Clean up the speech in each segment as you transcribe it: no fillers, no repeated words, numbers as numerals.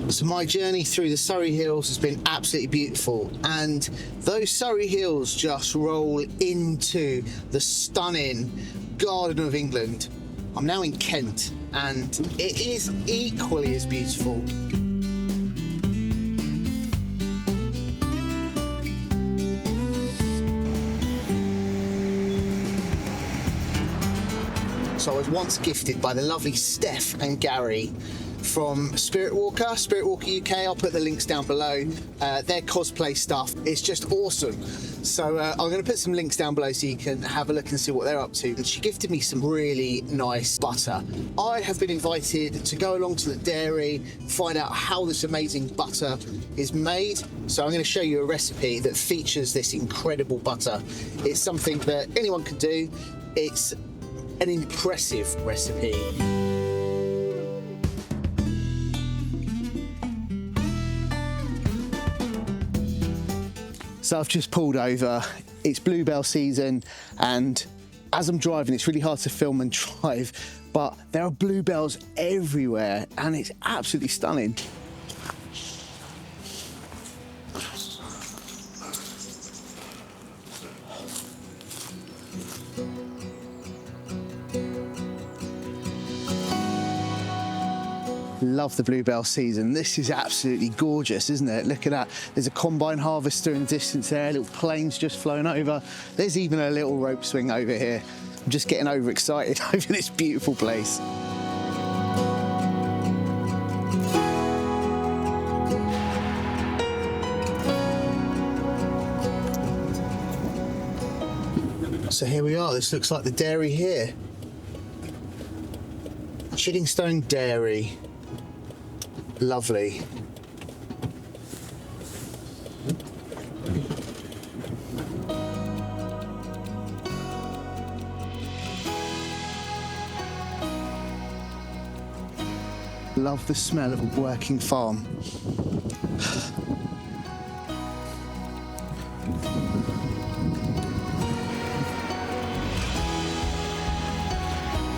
So my journey through the Surrey Hills has been absolutely beautiful, and those Surrey Hills just roll into the stunning Garden of England. I'm now in Kent, and it is equally as beautiful. So I was once gifted by the lovely Steph and Gary from Spirit Walker UK. I'll put the links down below. Their cosplay stuff is just awesome. So I'm going to put some links down below so you can have a look and see what they're up to. And she gifted me some really nice butter. I have been invited to go along to the dairy, find out how this amazing butter is made. So I'm going to show you a recipe that features this incredible butter. It's something that anyone can do. It's an impressive recipe. So I've just pulled over. It's bluebell season, and as I'm driving, it's really hard to film and drive, but there are bluebells everywhere, and it's absolutely stunning. Love the bluebell season. This is absolutely gorgeous, isn't it? Look at that. There's a combine harvester in the distance there, little planes just flown over. There's even a little rope swing over here. I'm just getting overexcited over this beautiful place. So here we are. This looks like the dairy here. Chiddingstone Dairy. Lovely. Love the smell of a working farm.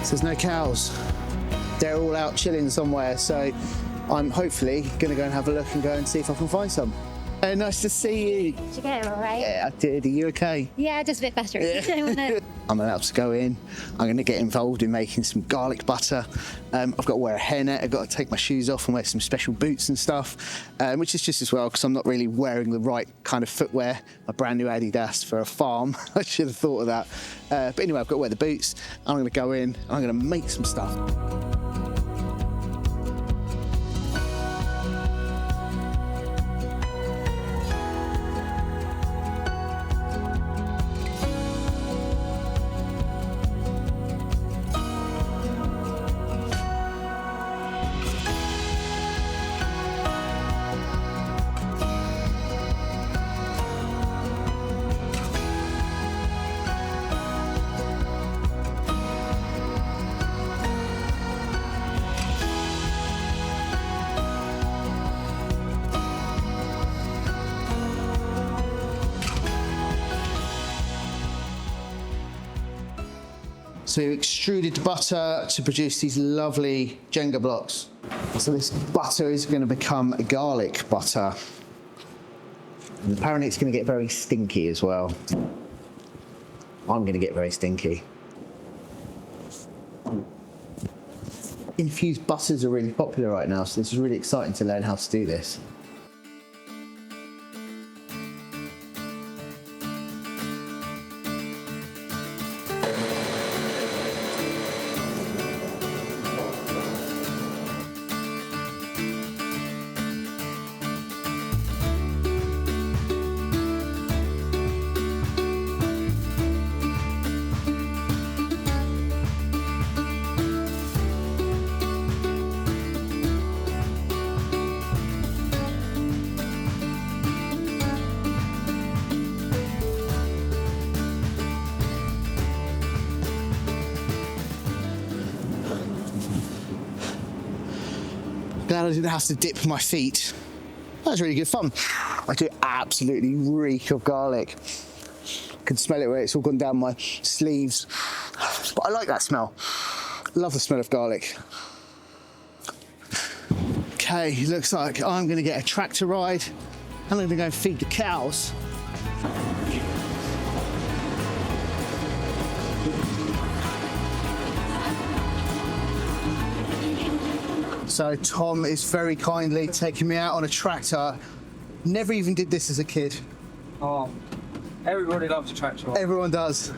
So there's no cows. They're all out chilling somewhere, so I'm hopefully going to go and have a look and go and see if I can find some. Nice to see you. Did you get it all right? Yeah, I did. Are you okay? Yeah, just a bit better. Yeah. I'm allowed to go in. I'm going to get involved in making some garlic butter. I've got to wear a hairnet. I've got to take my shoes off and wear some special boots and stuff, which is just as well because I'm not really wearing the right kind of footwear. My brand new Adidas for a farm. I should have thought of that. But anyway, I've got to wear the boots. I'm going to go in and I'm going to make some stuff. So we extruded the butter to produce these lovely Jenga blocks. So this butter is going to become a garlic butter. And apparently it's going to get very stinky as well. I'm going to get very stinky. Infused butters are really popular right now, so this is really exciting to learn how to do this. Glad I didn't have to dip my feet. That was really good fun. I do absolutely reek of garlic. I can smell it where it's all gone down my sleeves. But I like that smell. Love the smell of garlic. Okay, looks like I'm going to get a tractor ride and I'm going to go feed the cows. So Tom is very kindly taking me out on a tractor. Never even did this as a kid. Oh, everybody loves a tractor ride. Everyone does.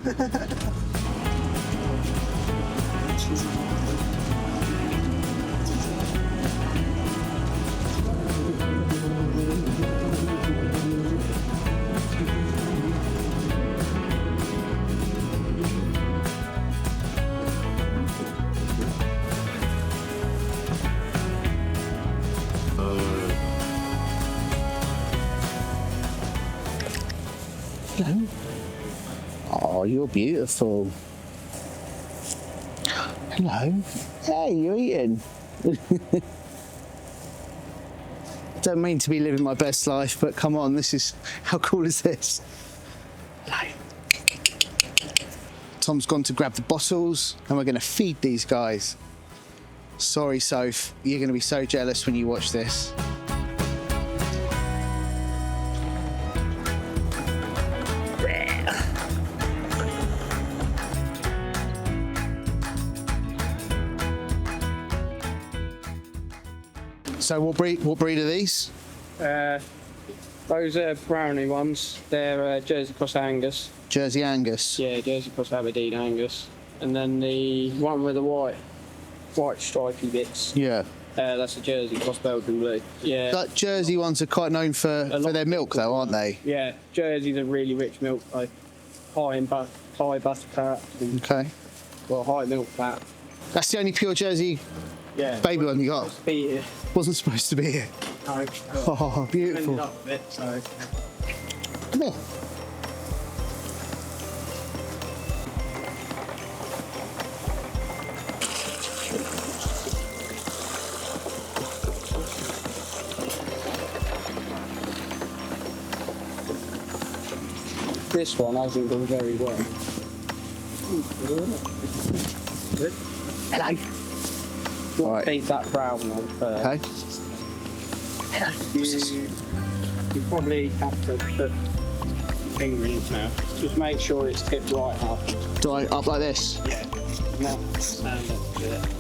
Hello. Oh, you're beautiful. Hello. Hey, you're eating. Don't mean to be living my best life, but come on, this is, how cool is this? Hello. Tom's gone to grab the bottles and we're going to feed these guys. Sorry, Soph, you're going to be so jealous when you watch this. So what breed are these? Those are brownie ones. They're Jersey Cross Angus. Jersey Angus. Yeah, Jersey Cross Aberdeen Angus. And then the one with the white stripy bits. Yeah. That's a Jersey Cross Belgian Blue. Yeah. That Jersey ones are quite known for their milk, though, aren't they? Yeah, Jersey's a really rich milk, like high butter fat. Okay. Well, high milk fat. That's the only pure Jersey baby one you got. Wasn't supposed to be here. No. Oh, beautiful. Ended up a bit, so. Come here. This one hasn't done very well. Good. Hello. Right. Feed that brown one first. Okay. You probably have to put your finger in it now. Just make sure it's tipped right up. Do I up like this? Yeah. Now stand up to it.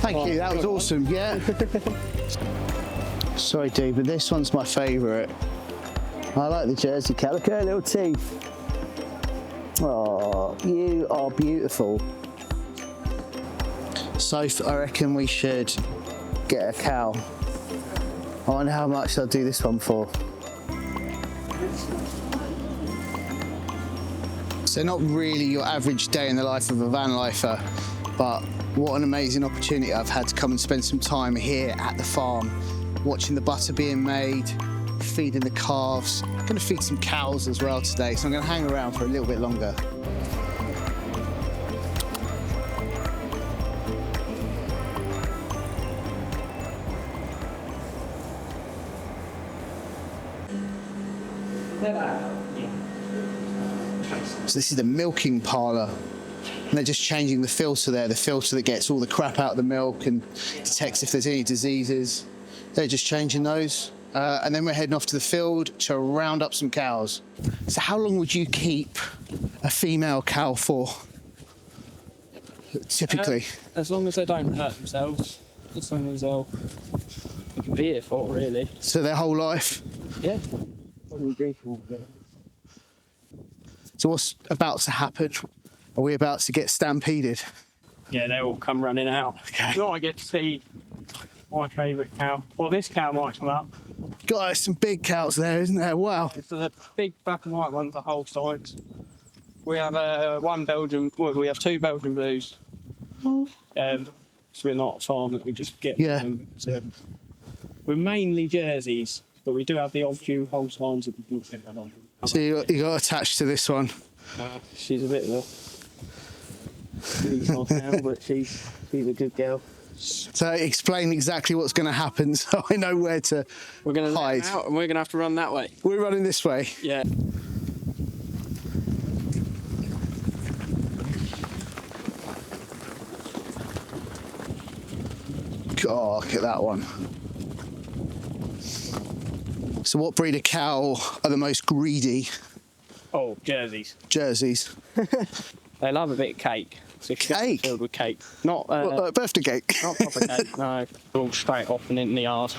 Thank you, that was awesome, yeah. Sorry, dude, but this one's my favourite. I like the Jersey cow. Look at her little teeth. Oh, you are beautiful. Soph, I reckon we should get a cow. I wonder how much they'll do this one for. So not really your average day in the life of a van lifer, but what an amazing opportunity I've had to come and spend some time here at the farm, watching the butter being made, feeding the calves. I'm going to feed some cows as well today, so I'm going to hang around for a little bit longer. So this is the milking parlour. And they're just changing the filter there, the filter that gets all the crap out of the milk and detects if there's any diseases. They're just changing those. And then we're heading off to the field to round up some cows. So how long would you keep a female cow for, typically? As long as they don't hurt themselves. As long as they can be here for, really. So their whole life? Yeah. Probably beautiful. So what's about to happen? Are we about to get stampeded? Yeah, they all come running out. Okay. So I get to see my favourite cow. Well, this cow might come up. Guys, some big cows there, isn't there? Wow. It's the big black and white ones, the whole sides. We have we have two Belgian Blues. So we're not a farm that we just get them. So we're mainly Jerseys, but we do have the odd few Holsteins that we can fit on. So you got attached to this one. She's a bit of a she's not now, but she's a good girl. So explain exactly what's going to happen, so I know where to We're going to hide. let them out, and we're going to have to run that way. We're running this way. Yeah. God, look at that one. So what breed of cow are the most greedy? Oh, Jerseys. Jerseys. They love a bit of cake. So Cake? filled with cake. Not birthday cake. not proper cake. No, all straight off and in the yard.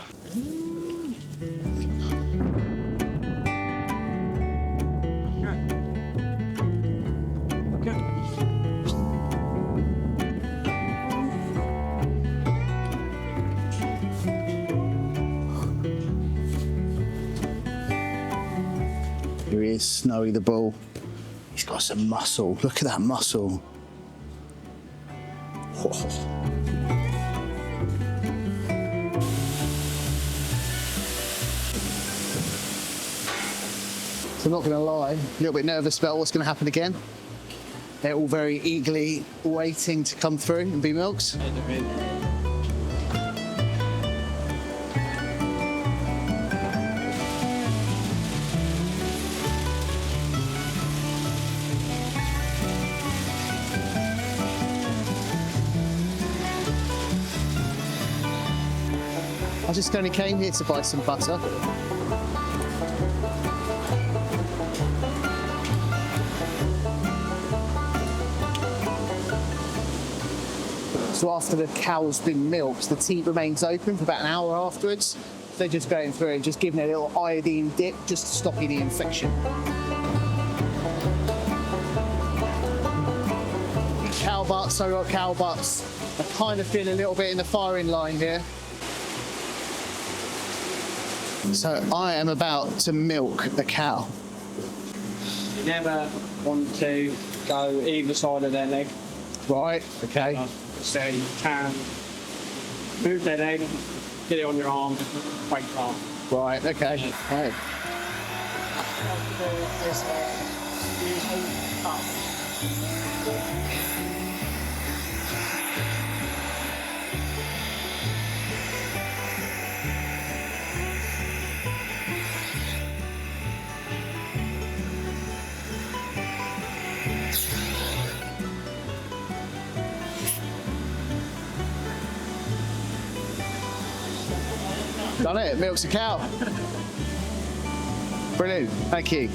Here he is, Snowy the bull. He's got some muscle. Look at that muscle. Oh. So I'm not going to lie, a little bit nervous about what's going to happen again. They're all very eagerly waiting to come through and be milked. I just only came here to buy some butter. So after the cow's been milked, the teat remains open for about an hour afterwards. They're just going through and just giving it a little iodine dip just to stop any infection. Cow butts, so we've got cow butts. I kind of feel a little bit in the firing line here. So I am about to milk the cow. You never want to go either side of their leg. Right, okay. So you can move their leg, get it on your arm, wait for arm. Right, okay. Right. Done it, milks a cow. Brilliant, thank you.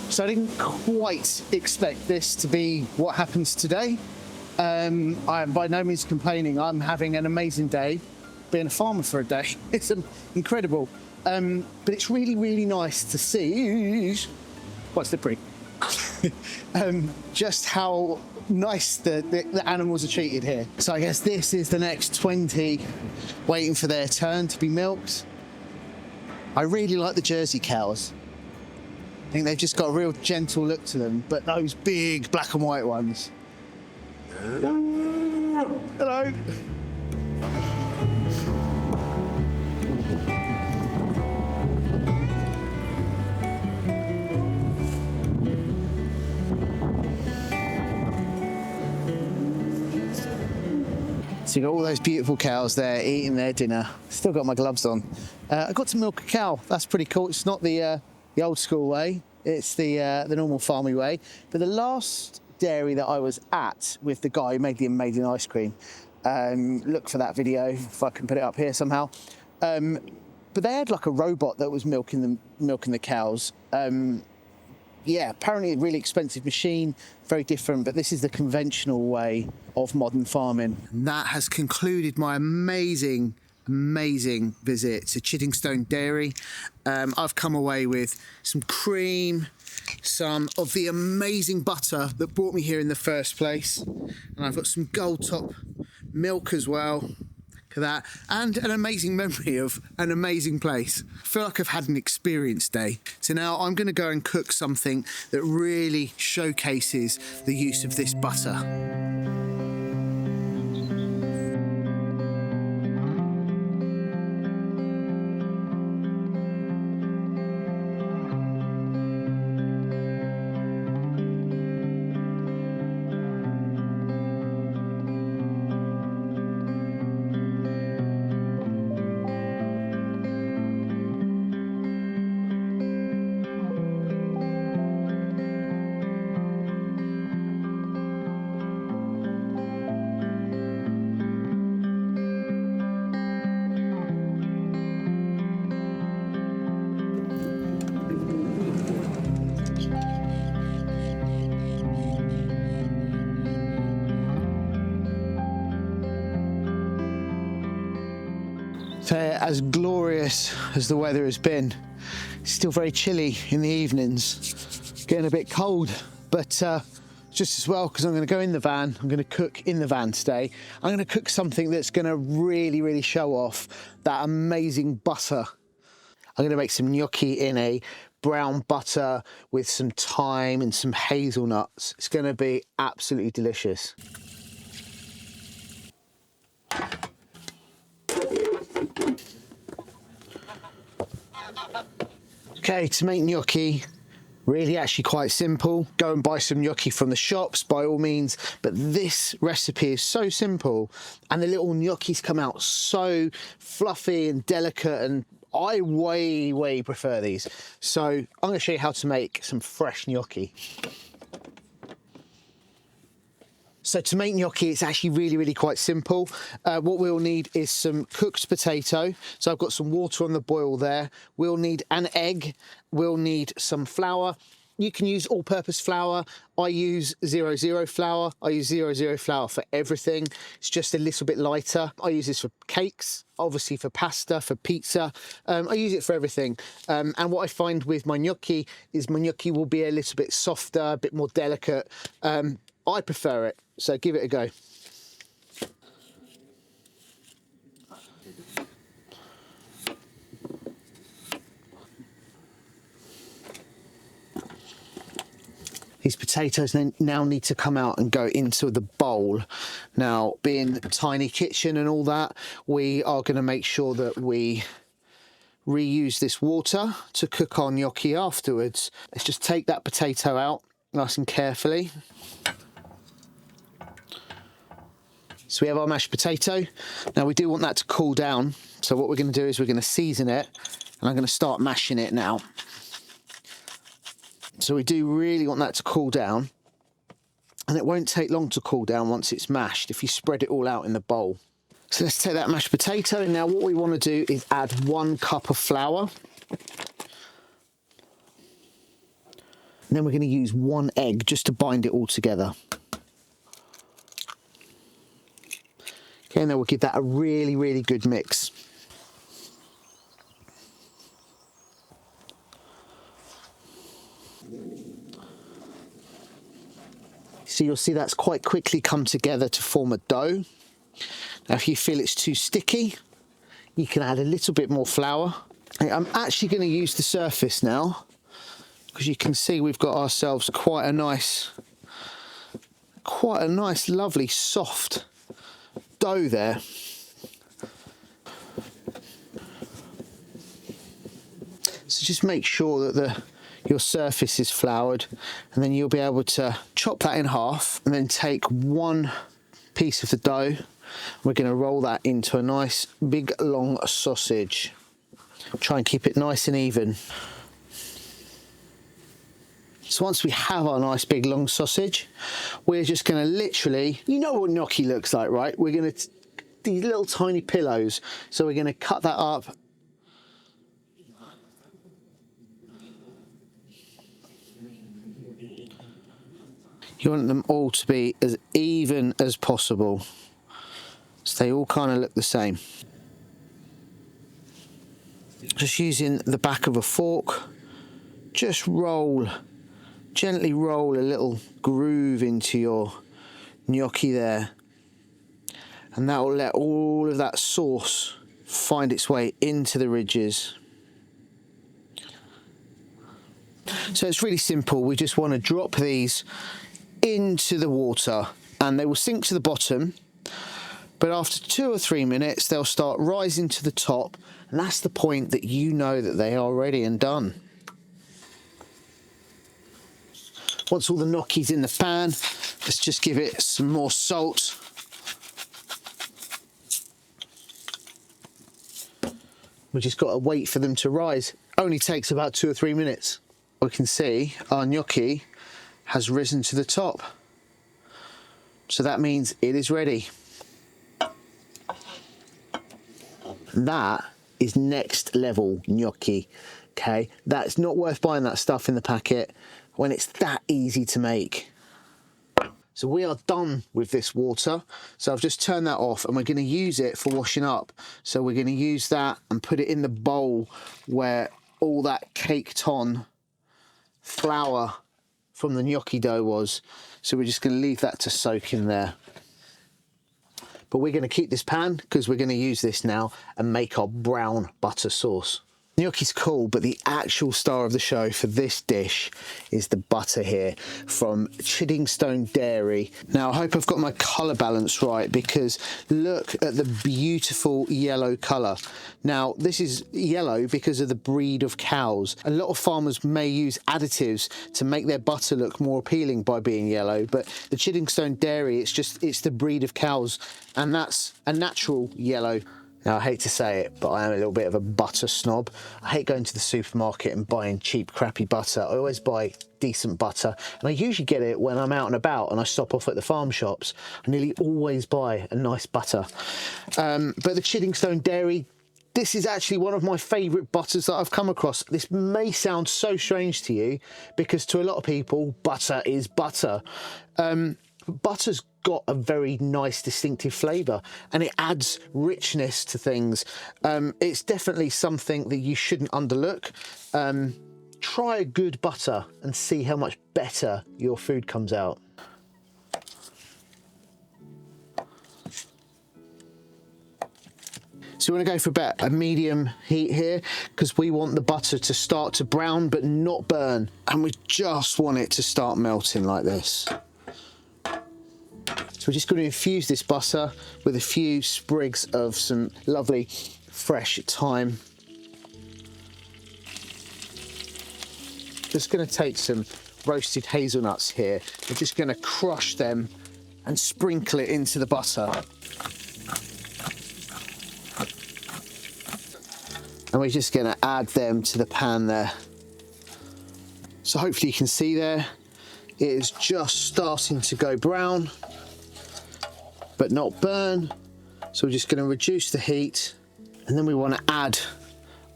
So I didn't quite expect this to be what happens today. I am by no means complaining. I'm having an amazing day, being a farmer for a day. It's incredible. But it's really, really nice to see, quite slippery, just how nice the animals are treated here. So I guess this is the next 20 waiting for their turn to be milked. I really like the Jersey cows. I think they've just got a real gentle look to them, but those big black and white ones. Hello. So you got all those beautiful cows there eating their dinner. Still got my gloves on. I got to milk a cow. That's pretty cool. It's not the old school way. It's the normal farmy way. But the last dairy that I was at with the guy who made the amazing ice cream. Look for that video if I can put it up here somehow. But they had like a robot that was milking the cows. Yeah, apparently a really expensive machine, very different, but this is the conventional way of modern farming. And that has concluded my amazing visit to Chiddingstone Dairy. I've come away with some cream, some of the amazing butter that brought me here in the first place, and I've got some gold top milk as well. That and an amazing memory of an amazing place. I feel like I've had an experience day. So now I'm going to go and cook something that really showcases the use of this butter. as glorious as the weather has been, it's still very chilly in the evenings, getting a bit cold, but just as well, because I'm going to go in the van, I'm going to cook in the van today. I'm going to cook something that's going to really show off that amazing butter. I'm going to make some gnocchi in a brown butter with some thyme and some hazelnuts. It's going to be absolutely delicious. Okay, to make gnocchi, really actually quite simple. Go and buy some gnocchi from the shops by all means, but this recipe is so simple and the little gnocchis come out so fluffy and delicate, and I way prefer these. So I'm going to show you how to make some fresh gnocchi. So to make gnocchi, it's actually really quite simple. What we'll need is some cooked potato. So I've got some water on the boil there. We'll need an egg. We'll need some flour. You can use all-purpose flour. I use 00 flour. I use 00 flour for everything. It's just a little bit lighter. I use this for cakes, obviously for pasta, for pizza. I use it for everything. And what I find with my gnocchi is my gnocchi will be a little bit softer, a bit more delicate. I prefer it, so give it a go. These potatoes now need to come out and go into the bowl. Now, being a tiny kitchen and all that, we are going to make sure that we reuse this water to cook our gnocchi afterwards. Let's just take that potato out nice and carefully. So we have our mashed potato. Now we do want that to cool down. So what we're going to do is we're going to season it, and I'm going to start mashing it now. So we do really want that to cool down, and it won't take long to cool down once it's mashed if you spread it all out in the bowl. So let's take that mashed potato. Now what we want to do is add 1 cup of flour. And then we're going to use 1 egg just to bind it all together. Okay, and then we'll give that a really good mix. So you'll see that's quite quickly come together to form a dough. Now if you feel it's too sticky, you can add a little bit more flour. I'm actually going to use the surface now, because you can see we've got ourselves quite a nice lovely soft dough there. So just make sure that your surface is floured, and then you'll be able to chop that in half and then take 1 piece of the dough. We're going to roll that into a nice big long sausage. Try and keep it nice and even. So once we have our nice big long sausage, we're just going to literally, you know what gnocchi looks like, right? We're going to, these little tiny pillows. So we're going to cut that up. You want them all to be as even as possible, so they all kind of look the same. Just using the back of a fork, just gently roll a little groove into your gnocchi there, and that will let all of that sauce find its way into the ridges. So it's really simple. We just want to drop these into the water and they will sink to the bottom, but after 2 or 3 minutes they'll start rising to the top, and that's the point that you know that they are ready and done. Once all the gnocchi's in the pan, let's just give it some more salt. We just got to wait for them to rise. Only takes about 2 or 3 minutes. We can see our gnocchi has risen to the top. So that means it is ready. That is next level gnocchi, okay? That's not worth buying that stuff in the packet when it's that easy to make. So we are done with this water. So I've just turned that off and we're going to use it for washing up. So we're going to use that and put it in the bowl where all that caked on flour from the gnocchi dough was. So we're just going to leave that to soak in there. But we're going to keep this pan because we're going to use this now and make our brown butter sauce. Gnocchi's cool, but the actual star of the show for this dish is the butter here from Chiddingstone Dairy. Now, I hope I've got my colour balance right because look at the beautiful yellow colour. Now, this is yellow because of the breed of cows. A lot of farmers may use additives to make their butter look more appealing by being yellow, but the Chiddingstone Dairy, it's the breed of cows, and that's a natural yellow. Now, I hate to say it, but I am a little bit of a butter snob. I hate going to the supermarket and buying cheap, crappy butter. I always buy decent butter, and I usually get it when I'm out and about and I stop off at the farm shops. I nearly always buy a nice butter. But the Chiddingstone Dairy, this is actually one of my favourite butters that I've come across. This may sound so strange to you because to a lot of people, butter is butter. Butter's got a very nice distinctive flavour and it adds richness to things. It's definitely something that you shouldn't underlook. Try a good butter and see how much better your food comes out. So we want to go for about a medium heat here because we want the butter to start to brown but not burn, and we just want it to start melting like this. So we're just going to infuse this butter with a few sprigs of some lovely fresh thyme. Just going to take some roasted hazelnuts here. We're just going to crush them and sprinkle it into the butter. And we're just going to add them to the pan there. So hopefully you can see there, it is just starting to go brown, but not burn. So we're just going to reduce the heat, and then we want to add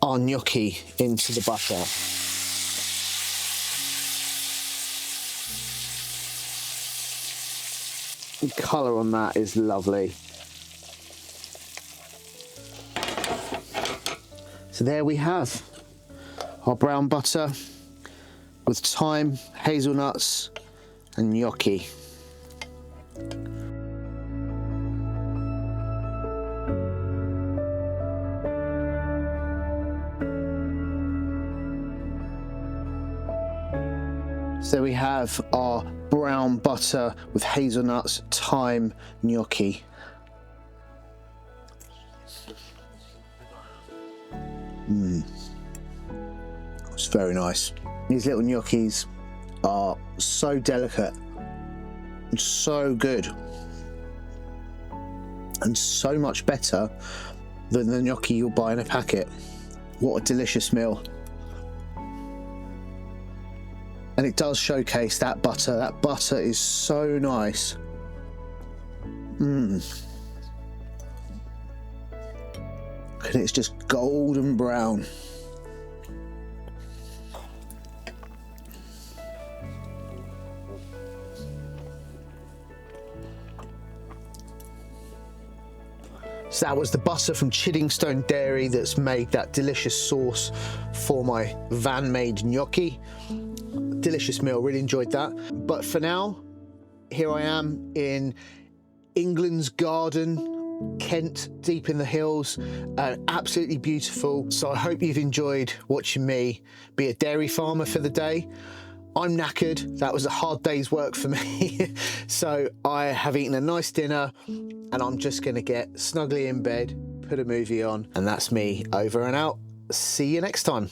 our gnocchi into the butter. The colour on that is lovely. So there we have our brown butter with thyme, hazelnuts and gnocchi. So we have our brown butter with hazelnuts, thyme, gnocchi. It's very nice. These little gnocchis are so delicate and so good and so much better than the gnocchi you'll buy in a packet. What a delicious meal. And it does showcase that butter. That butter is so nice. And it's just golden brown. So that was the butter from Chiddingstone Dairy that's made that delicious sauce for my van-made gnocchi. Delicious meal, really enjoyed that. But for now, here I am in England's garden, Kent, deep in the hills, absolutely beautiful. So I hope you've enjoyed watching me be a dairy farmer for the day. I'm knackered, that was a hard day's work for me. So I have eaten a nice dinner and I'm just gonna get snugly in bed, put a movie on, and that's me over and out. See you next time.